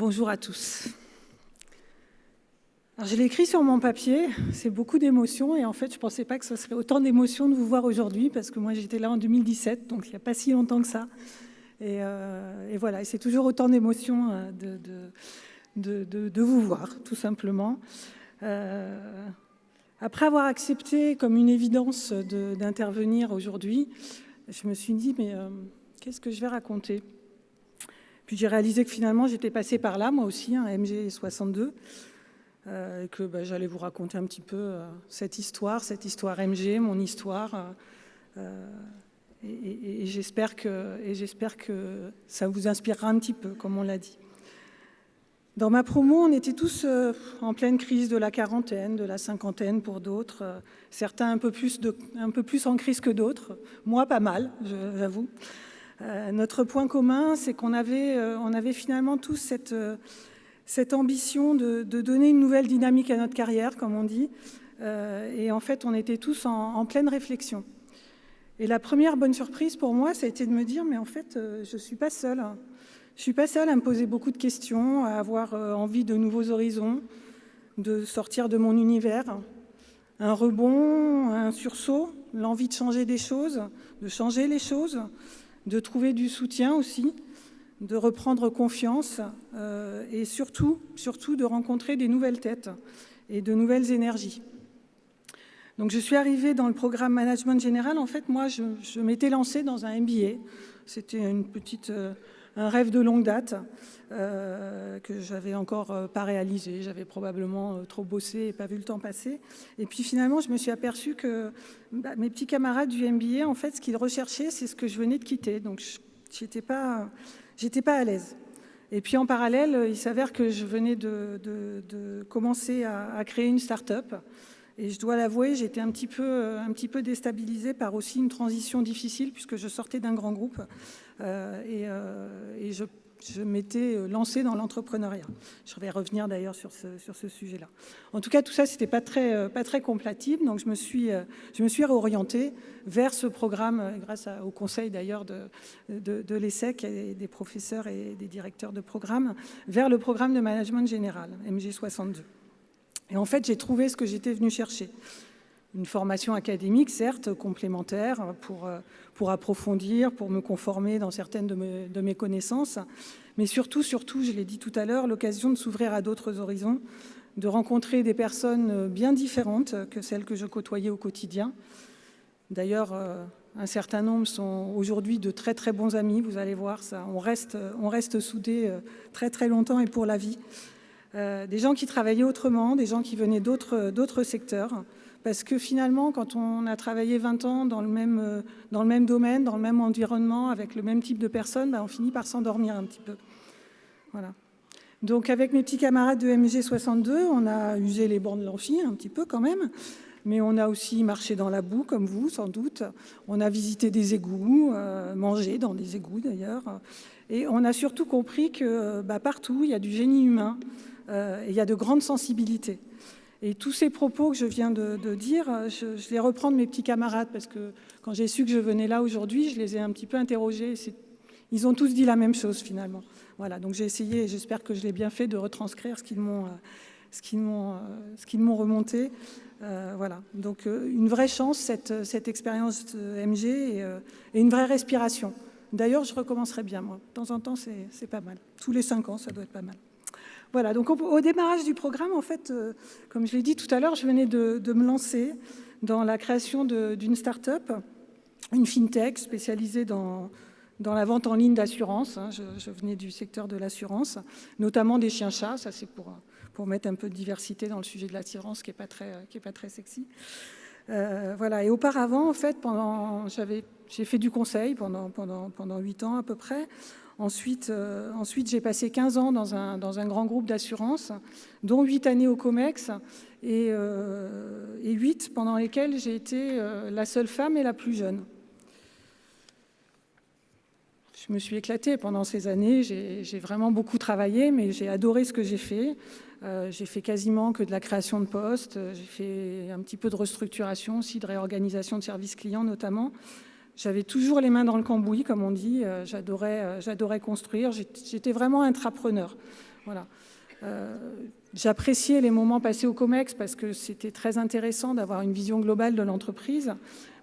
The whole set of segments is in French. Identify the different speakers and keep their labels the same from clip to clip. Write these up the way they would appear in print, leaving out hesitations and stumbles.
Speaker 1: Bonjour à tous. Alors, je l'ai écrit sur mon papier, c'est beaucoup d'émotions et en fait je ne pensais pas que ce serait autant d'émotions de vous voir aujourd'hui parce que moi j'étais là en 2017, donc il n'y a pas si longtemps que ça. Et voilà, et c'est toujours autant d'émotions de vous voir, tout simplement. Après avoir accepté comme une évidence d'intervenir aujourd'hui, je me suis dit, mais qu'est-ce que je vais raconter ? Puis j'ai réalisé que finalement j'étais passée par là, moi aussi, MG62, que j'allais vous raconter un petit peu cette histoire MG, mon histoire. Et j'espère que ça vous inspirera un petit peu, comme on l'a dit. Dans ma promo, on était tous en pleine crise de la quarantaine, de la cinquantaine pour d'autres, certains un peu plus en crise que d'autres, moi pas mal, j'avoue. Notre point commun, c'est qu'on avait finalement tous cette ambition de donner une nouvelle dynamique à notre carrière, comme on dit, et en fait, on était tous en pleine réflexion. Et la première bonne surprise pour moi, ça a été de me dire, mais en fait, je ne suis pas seule. Je ne suis pas seule à me poser beaucoup de questions, à avoir envie de nouveaux horizons, de sortir de mon univers. Un rebond, un sursaut, l'envie de changer des choses, de changer les choses, de trouver du soutien aussi, de reprendre confiance et surtout de rencontrer des nouvelles têtes et de nouvelles énergies. Donc je suis arrivée dans le programme Management Général. En fait, moi, je m'étais lancée dans un MBA. C'était un rêve de longue date que j'avais encore pas réalisé. J'avais probablement trop bossé et pas vu le temps passer. Et puis finalement, je me suis aperçue que mes petits camarades du MBA, en fait, ce qu'ils recherchaient, c'est ce que je venais de quitter. Donc j'étais pas à l'aise. Et puis en parallèle, il s'avère que je venais de commencer à créer une start-up. Et je dois l'avouer, j'étais un petit peu déstabilisée par aussi une transition difficile puisque je sortais d'un grand groupe et je m'étais lancée dans l'entrepreneuriat. Je vais revenir d'ailleurs sur ce sujet-là. En tout cas, tout ça, c'était pas très compatible, donc je me suis réorientée vers ce programme, grâce au conseil d'ailleurs de l'ESSEC et des professeurs et des directeurs de programme, vers le programme de management général, MG62. Et en fait, j'ai trouvé ce que j'étais venue chercher. Une formation académique, certes, complémentaire, pour approfondir, pour me conformer dans certaines de mes connaissances, mais surtout, je l'ai dit tout à l'heure, l'occasion de s'ouvrir à d'autres horizons, de rencontrer des personnes bien différentes que celles que je côtoyais au quotidien. D'ailleurs, un certain nombre sont aujourd'hui de très très bons amis, vous allez voir ça. On reste soudés très très longtemps et pour la vie. Des gens qui travaillaient autrement, des gens qui venaient d'autres secteurs, parce que finalement, quand on a travaillé 20 ans dans le même domaine, dans le même environnement, avec le même type de personnes, on finit par s'endormir un petit peu. Voilà. Donc avec mes petits camarades de MG62, on a usé les bancs de l'amphi un petit peu quand même, mais on a aussi marché dans la boue, comme vous, sans doute. On a visité des égouts, mangé dans des égouts d'ailleurs. Et on a surtout compris que partout, il y a du génie humain, et il y a de grandes sensibilités. Et tous ces propos que je viens de dire, je les reprends de mes petits camarades, parce que quand j'ai su que je venais là aujourd'hui, je les ai un petit peu interrogés. Ils ont tous dit la même chose finalement. Voilà, donc j'ai essayé, et j'espère que je l'ai bien fait, de retranscrire ce qu'ils m'ont remonté. Voilà, donc une vraie chance, cette expérience MG et une vraie respiration. D'ailleurs, je recommencerai bien, moi. De temps en temps, c'est pas mal. Tous les 5 ans, ça doit être pas mal. Voilà, donc au démarrage du programme, en fait, comme je l'ai dit tout à l'heure, je venais de me lancer dans la création d'une start-up, une fintech spécialisée dans la vente en ligne d'assurance. Je venais du secteur de l'assurance, notamment des chiens-chats. Ça, c'est pour mettre un peu de diversité dans le sujet de l'assurance qui est pas très sexy. Voilà. Et auparavant, en fait, j'ai fait du conseil pendant 8 ans à peu près. Ensuite, j'ai passé 15 ans dans un grand groupe d'assurance, dont 8 années au COMEX, et 8 pendant lesquelles j'ai été la seule femme et la plus jeune. Je me suis éclatée pendant ces années, j'ai vraiment beaucoup travaillé, mais j'ai adoré ce que j'ai fait. J'ai fait quasiment que de la création de postes, j'ai fait un petit peu de restructuration aussi, de réorganisation de services clients notamment. J'avais toujours les mains dans le cambouis, comme on dit, j'adorais construire, j'étais vraiment intrapreneur. Voilà. J'appréciais les moments passés au COMEX parce que c'était très intéressant d'avoir une vision globale de l'entreprise.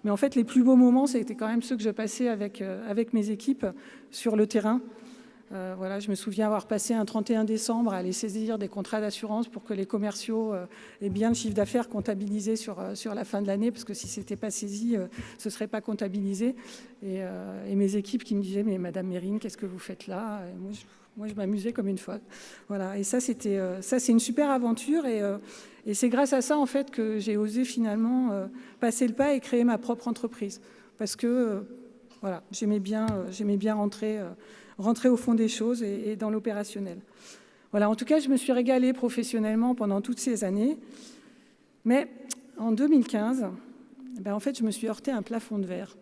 Speaker 1: Mais en fait, les plus beaux moments, c'était quand même ceux que je passais avec mes équipes sur le terrain. Voilà, je me souviens avoir passé un 31 décembre à aller saisir des contrats d'assurance pour que les commerciaux aient bien le chiffre d'affaires comptabilisé sur la fin de l'année, parce que si ce n'était pas saisi, ce ne serait pas comptabilisé. Et mes équipes qui me disaient « Mais Madame Mérine, qu'est-ce que vous faites là ?» Moi, je m'amusais comme une folle. Voilà, et ça, c'est une super aventure. Et c'est grâce à ça, en fait, que j'ai osé finalement passer le pas et créer ma propre entreprise. Parce que, voilà, j'aimais bien rentrer au fond des choses et dans l'opérationnel. Voilà, en tout cas, je me suis régalée professionnellement pendant toutes ces années. Mais en 2015, en fait, je me suis heurtée à un plafond de verre.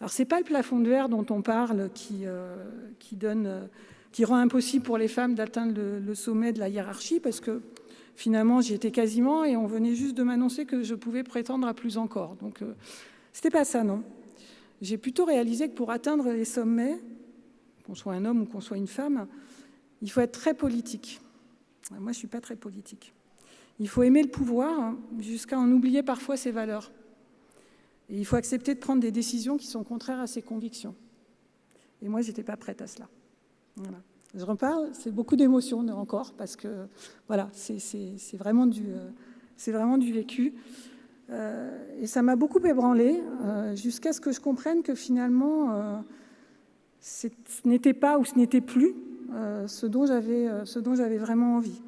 Speaker 1: Alors, ce n'est pas le plafond de verre dont on parle qui rend impossible pour les femmes d'atteindre le sommet de la hiérarchie, parce que finalement, j'y étais quasiment et on venait juste de m'annoncer que je pouvais prétendre à plus encore. Donc, ce n'était pas ça, non. J'ai plutôt réalisé que pour atteindre les sommets, qu'on soit un homme ou qu'on soit une femme, il faut être très politique. Moi, je ne suis pas très politique. Il faut aimer le pouvoir jusqu'à en oublier parfois ses valeurs. Et il faut accepter de prendre des décisions qui sont contraires à ses convictions. Et moi, je n'étais pas prête à cela. Voilà. Je reparle, c'est beaucoup d'émotions encore, parce que voilà, c'est vraiment du vécu. Et ça m'a beaucoup ébranlée, jusqu'à ce que je comprenne que finalement, ce n'était pas ou ce n'était plus ce dont j'avais vraiment envie.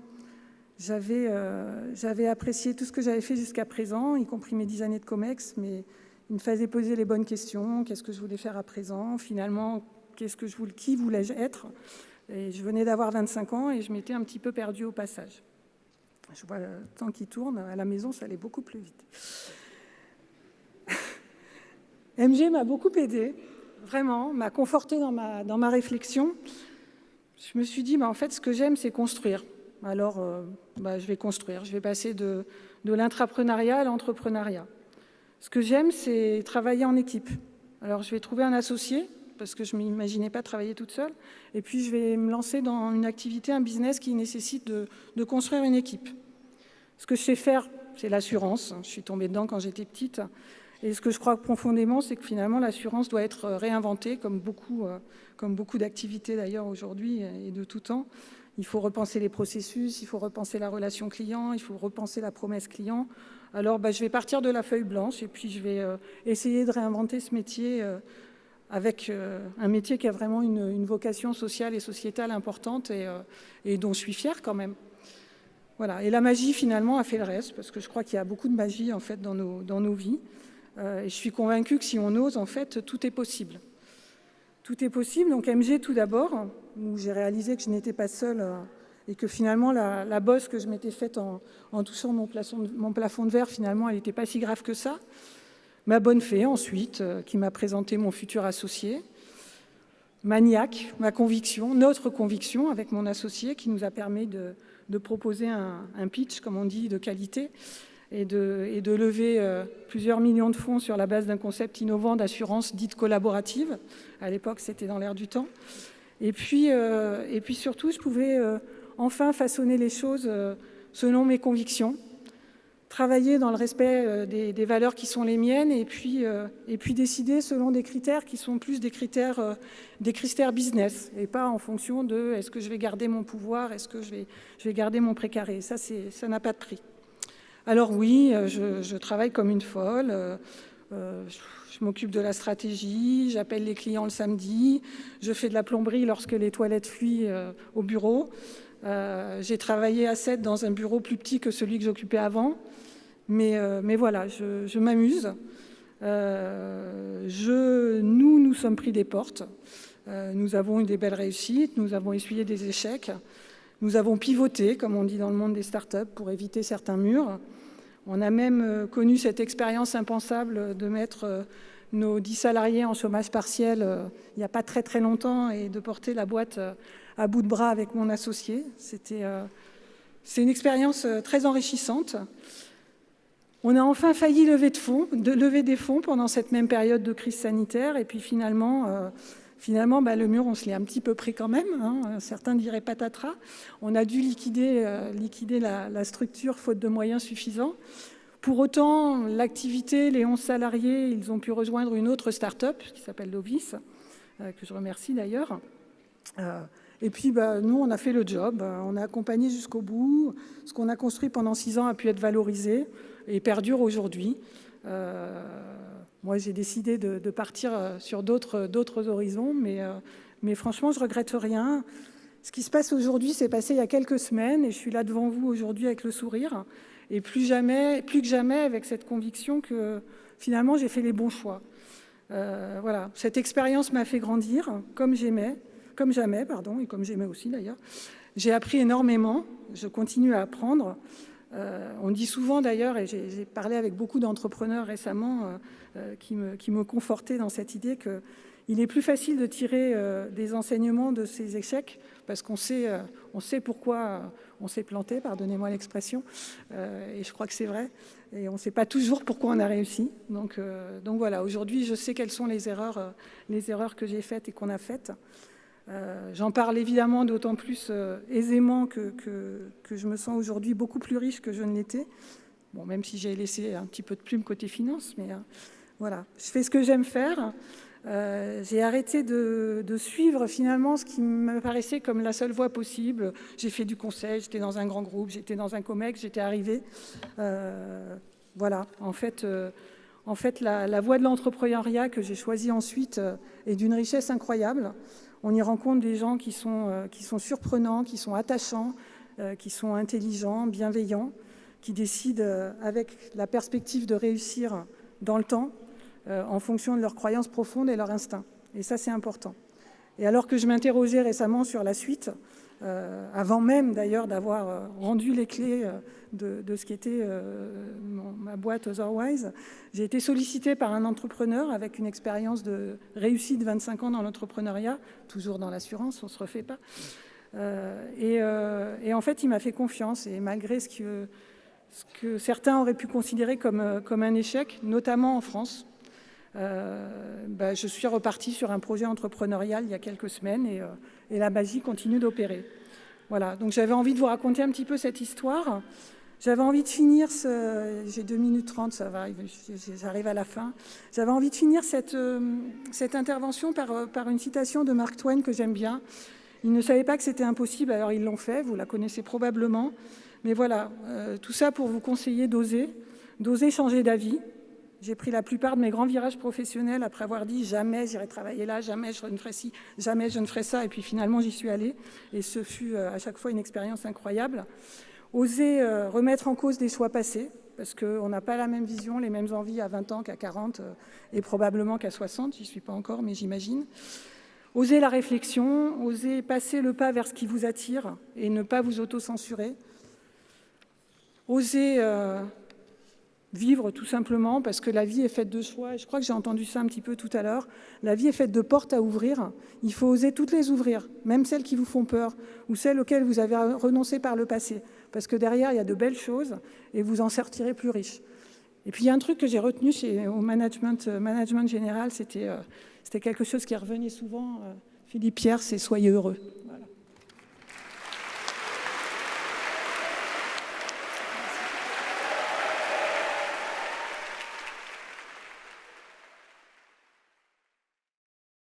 Speaker 1: J'avais apprécié tout ce que j'avais fait jusqu'à présent, y compris mes 10 années de COMEX, mais il me fallait poser les bonnes questions. Qu'est-ce que je voulais faire à présent? Finalement, qui voulais-je être? Et je venais d'avoir 25 ans et je m'étais un petit peu perdue au passage. Je vois le temps qui tourne. À la maison, ça allait beaucoup plus vite. MG m'a beaucoup aidée, vraiment, m'a confortée dans ma réflexion. Je me suis dit, en fait, ce que j'aime, c'est construire. Alors, je vais construire. Je vais passer de l'intrapreneuriat à l'entrepreneuriat. Ce que j'aime, c'est travailler en équipe. Alors, je vais trouver un associé, parce que je ne m'imaginais pas travailler toute seule. Et puis, je vais me lancer dans une activité, un business qui nécessite de construire une équipe. Ce que je sais faire, c'est l'assurance. Je suis tombée dedans quand j'étais petite. Et ce que je crois profondément, c'est que finalement, l'assurance doit être réinventée, comme beaucoup d'activités d'ailleurs aujourd'hui et de tout temps. Il faut repenser les processus, il faut repenser la relation client, il faut repenser la promesse client. Alors, je vais partir de la feuille blanche et puis je vais essayer de réinventer ce métier avec un métier qui a vraiment une vocation sociale et sociétale importante et dont je suis fière quand même. Voilà. Et la magie, finalement, a fait le reste, parce que je crois qu'il y a beaucoup de magie, en fait, dans nos vies. Et je suis convaincue que si on ose, en fait, tout est possible. Tout est possible. Donc MG, tout d'abord, où j'ai réalisé que je n'étais pas seule et que finalement, la bosse que je m'étais faite en touchant mon plafond de verre, finalement, elle n'était pas si grave que ça. Ma bonne fée, ensuite, qui m'a présenté mon futur associé. Maniaque, ma conviction, notre conviction avec mon associé, qui nous a permis de proposer un pitch, comme on dit, de qualité, et de lever plusieurs millions de fonds sur la base d'un concept innovant d'assurance dite collaborative. À l'époque, c'était dans l'air du temps. Et puis surtout, je pouvais enfin façonner les choses selon mes convictions, travailler dans le respect des valeurs qui sont les miennes et puis décider selon des critères qui sont plus des critères business et pas en fonction de est-ce que je vais garder mon pouvoir, est-ce que je vais garder mon précaré. Ça n'a pas de prix. Alors oui, je travaille comme une folle, je m'occupe de la stratégie, j'appelle les clients le samedi, je fais de la plomberie lorsque les toilettes fuient au bureau. J'ai travaillé à 7 dans un bureau plus petit que celui que j'occupais avant, mais voilà, je m'amuse. Nous sommes pris des portes, nous avons eu des belles réussites, nous avons essuyé des échecs, nous avons pivoté, comme on dit dans le monde des startups, pour éviter certains murs. On a même connu cette expérience impensable de mettre nos 10 salariés en chômage partiel il n'y a pas très très longtemps et de porter la boîte à bout de bras avec mon associé. C'est une expérience très enrichissante. On a enfin failli lever des fonds pendant cette même période de crise sanitaire et puis finalement Finalement, le mur, on se l'est un petit peu pris quand même, hein. Certains diraient patatras. On a dû liquider la structure faute de moyens suffisants. Pour autant, l'activité, les 11 salariés, ils ont pu rejoindre une autre start-up qui s'appelle Lovis, que je remercie d'ailleurs. Et puis, nous, on a fait le job. On a accompagné jusqu'au bout. Ce qu'on a construit pendant 6 ans a pu être valorisé et perdure aujourd'hui. Moi, j'ai décidé de partir sur d'autres horizons, mais franchement, je ne regrette rien. Ce qui se passe aujourd'hui, c'est passé il y a quelques semaines, et je suis là devant vous aujourd'hui avec le sourire, et plus que jamais avec cette conviction que finalement, j'ai fait les bons choix. Voilà. Cette expérience m'a fait grandir, comme jamais, et comme j'aimais aussi d'ailleurs. J'ai appris énormément, je continue à apprendre. On dit souvent d'ailleurs, et j'ai parlé avec beaucoup d'entrepreneurs récemment qui me confortaient dans cette idée qu'il est plus facile de tirer des enseignements de ces échecs parce qu'on sait pourquoi on s'est planté, pardonnez-moi l'expression, et je crois que c'est vrai, et on ne sait pas toujours pourquoi on a réussi. Donc voilà, aujourd'hui je sais quelles sont les erreurs que j'ai faites et qu'on a faites. J'en parle évidemment d'autant plus aisément que je me sens aujourd'hui beaucoup plus riche que je ne l'étais. Bon, même si j'ai laissé un petit peu de plume côté finance, mais voilà. Je fais ce que j'aime faire. J'ai arrêté de suivre finalement ce qui me paraissait comme la seule voie possible. J'ai fait du conseil, j'étais dans un grand groupe, j'étais dans un COMEX, j'étais arrivée. Voilà, en fait, la voie de l'entrepreneuriat que j'ai choisie ensuite est d'une richesse incroyable. On y rencontre des gens qui sont surprenants, qui sont attachants, qui sont intelligents, bienveillants, qui décident avec la perspective de réussir dans le temps en fonction de leurs croyances profondes et leur instinct. Et ça, c'est important. Et alors que je m'interrogeais récemment sur la suite, avant même d'ailleurs d'avoir rendu les clés de ce qui était ma boîte Otherwise, j'ai été sollicitée par un entrepreneur avec une expérience de réussite 25 ans dans l'entrepreneuriat, toujours dans l'assurance, on ne se refait pas. Et en fait, il m'a fait confiance, et malgré ce que certains auraient pu considérer comme un échec, notamment en France, je suis repartie sur un projet entrepreneurial il y a quelques semaines, et la magie continue d'opérer. Voilà, donc j'avais envie de vous raconter un petit peu cette histoire. J'avais envie de finir, j'ai 2 minutes 30, ça va, j'arrive à la fin. J'avais envie de finir cette intervention par une citation de Mark Twain que j'aime bien. Ils ne savaient pas que c'était impossible, alors ils l'ont fait, vous la connaissez probablement. Mais voilà, tout ça pour vous conseiller d'oser changer d'avis. J'ai pris la plupart de mes grands virages professionnels après avoir dit « jamais j'irai travailler là, jamais je ne ferai ci, jamais je ne ferai ça ». Et puis finalement, j'y suis allée. Et ce fut à chaque fois une expérience incroyable. Oser remettre en cause des choix passés, parce qu'on n'a pas la même vision, les mêmes envies à 20 ans qu'à 40 et probablement qu'à 60. J'y suis pas encore, mais j'imagine. Oser la réflexion, oser passer le pas vers ce qui vous attire et ne pas vous auto-censurer. Oser vivre tout simplement, parce que la vie est faite de choix. Je crois que j'ai entendu ça un petit peu tout à l'heure. La vie est faite de portes à ouvrir. Il faut oser toutes les ouvrir, même celles qui vous font peur ou celles auxquelles vous avez renoncé par le passé. Parce que derrière, il y a de belles choses et vous en sortirez plus riche. Et puis, il y a un truc que j'ai retenu au management général, c'était quelque chose qui revenait souvent. Philippe Pierre, c'est « soyez heureux ».